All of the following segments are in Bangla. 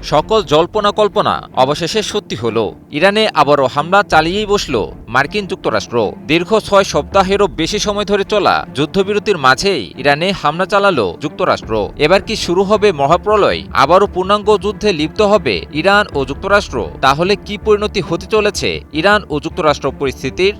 সকল জল্পনা কল্পনা অবশেষে সত্যি হলো। ইরানে আবারও হামলা চালিয়েই বসল মার্কিন যুক্তরাষ্ট্র। দীর্ঘ ৬ সপ্তাহেরও বেশি সময় ধরে চলা যুদ্ধবিরতির মাঝেই ইরানে হামলা চালালো যুক্তরাষ্ট্র। এবার কি শুরু হবে মহাপ্রলয়? আবারও পূর্ণাঙ্গ যুদ্ধে লিপ্ত হবে ইরান ও যুক্তরাষ্ট্র? তাহলে কি পরিণতি হতে চলেছে ইরান ও যুক্তরাষ্ট্র পরিস্থিতির?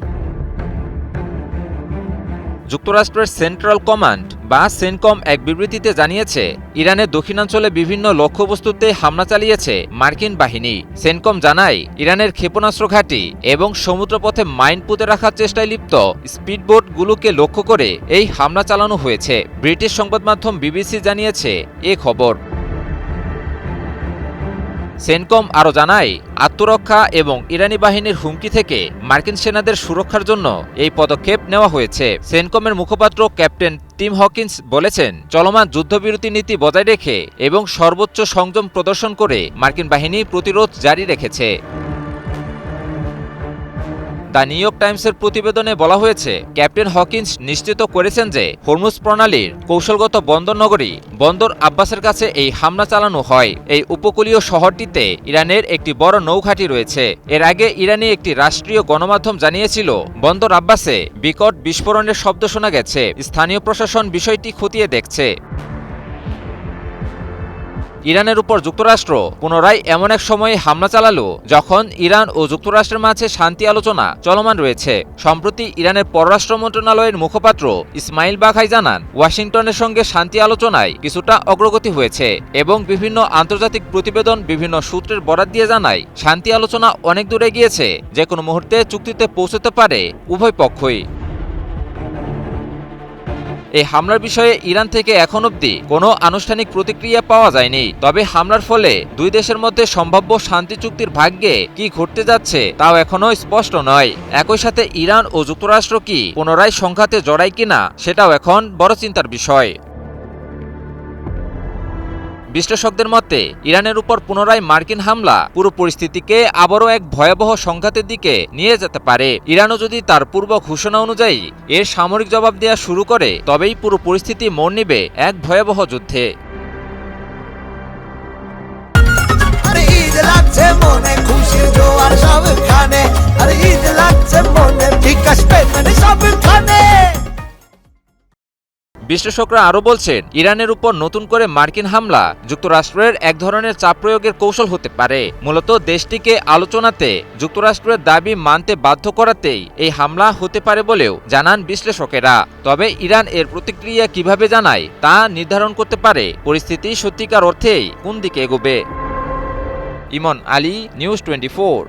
যুক্তরাষ্ট্রের সেন্ট্রাল কমান্ড বা সেনকম এক বিবৃতিতে জানিয়েছে, ইরানের দক্ষিণাঞ্চলে বিভিন্ন লক্ষ্যবস্তুতে হামলা চালিয়েছে মার্কিন বাহিনী। সেনকম জানায়, ইরানের ক্ষেপণাস্ত্র ঘাঁটি এবং সমুদ্রপথে মাইন পুঁতে রাখার চেষ্টায় লিপ্ত স্পিডবোটগুলোকে লক্ষ্য করে এই হামলা চালানো হয়েছে। ব্রিটিশ সংবাদ মাধ্যম বিবিসি জানিয়েছে এ খবর। সেনকম আরও জানায়, আত্মরক্ষা এবং ইরানি বাহিনীর হুমকি থেকে মার্কিন সেনাদের সুরক্ষার জন্য এই পদক্ষেপ নেওয়া হয়েছে। সেনকমের মুখপাত্র ক্যাপ্টেন টিম হকিন্স বলেছেন, চলমান যুদ্ধবিরতি নীতি বজায় রেখে এবং সর্বোচ্চ সংযম প্রদর্শন করে মার্কিন বাহিনী প্রতিরোধ জারি রেখেছে। দ্য নিউ ইয়র্ক টাইমসের প্রতিবেদনে বলা হয়েছে, ক্যাপ্টেন হকিন্স নিশ্চিত করেছেন যে হরমুজ প্রণালীর কৌশলগত বন্দর নগরী বন্দর আব্বাসের কাছে এই হামলা চালানো হয়। এই উপকূলীয় শহরটিতে ইরানের একটি বড় নৌঘাঁটি রয়েছে। এর আগে ইরানি একটি রাষ্ট্রীয় গণমাধ্যম জানিয়েছিল, বন্দর আব্বাসে বিকট বিস্ফোরণের শব্দ শোনা গেছে। স্থানীয় প্রশাসন বিষয়টি খতিয়ে দেখছে। ইরানের উপর যুক্তরাষ্ট্র পুনরায় এমন এক সময়ে হামলা চালালো যখন ইরান ও যুক্তরাষ্ট্রের মাঝে শান্তি আলোচনা চলমান রয়েছে। সম্প্রতি ইরানের পররাষ্ট্র মন্ত্রণালয়ের মুখপাত্র ইসমাইল বাঘাই জানান, ওয়াশিংটনের সঙ্গে শান্তি আলোচনায় কিছুটা অগ্রগতি হয়েছে এবং বিভিন্ন আন্তর্জাতিক প্রতিবেদন বিভিন্ন সূত্রের বরাত দিয়ে জানায়, শান্তি আলোচনা অনেক দূরে গিয়েছে, যে কোনো মুহূর্তে চুক্তিতে পৌঁছতে পারে উভয় পক্ষই। এই হামলার বিষয়ে ইরান থেকে এখন অবধি কোনো আনুষ্ঠানিক প্রতিক্রিয়া পাওয়া যায়নি। তবে হামলার ফলে দুই দেশের মধ্যে সম্ভাব্য শান্তি চুক্তির ভাগ্যে কি ঘটতে যাচ্ছে তাও এখনো স্পষ্ট নয়। একই সাথে ইরান ও যুক্তরাষ্ট্র কি পুনরায় সংঘাতে জড়ায় কিনা সেটাও এখন বড় চিন্তার বিষয়। বিশ্লেষকদের মতে, ইরানের উপর পুনরায় মার্কিন হামলা পুরো পরিস্থিতিকে আবারও এক ভয়াবহ সংঘাতের দিকে নিয়ে যেতে পারে। ইরানও যদি তার পূর্ব ঘোষণা অনুযায়ী এর সামরিক জবাব দেওয়া শুরু করে, তবেই পুরো পরিস্থিতি মোড় নেবে এক ভয়াবহ যুদ্ধে। বিশ্লেষকরা আরও বলছেন, ইরানের উপর নতুন করে মার্কিন হামলা যুক্তরাষ্ট্রের এক ধরনের চাপ প্রয়োগের কৌশল হতে পারে। মূলত দেশটিকে আলোচনাতে যুক্তরাষ্ট্রের দাবি মানতে বাধ্য করাতেই এই হামলা হতে পারে বলেও জানান বিশ্লেষকেরা। তবে ইরান এর প্রতিক্রিয়া কিভাবে জানায় তা নির্ধারণ করতে পারে পরিস্থিতি সত্যিকার অর্থেই কোন দিকে এগোবে। ইমন আলী, নিউজ 24।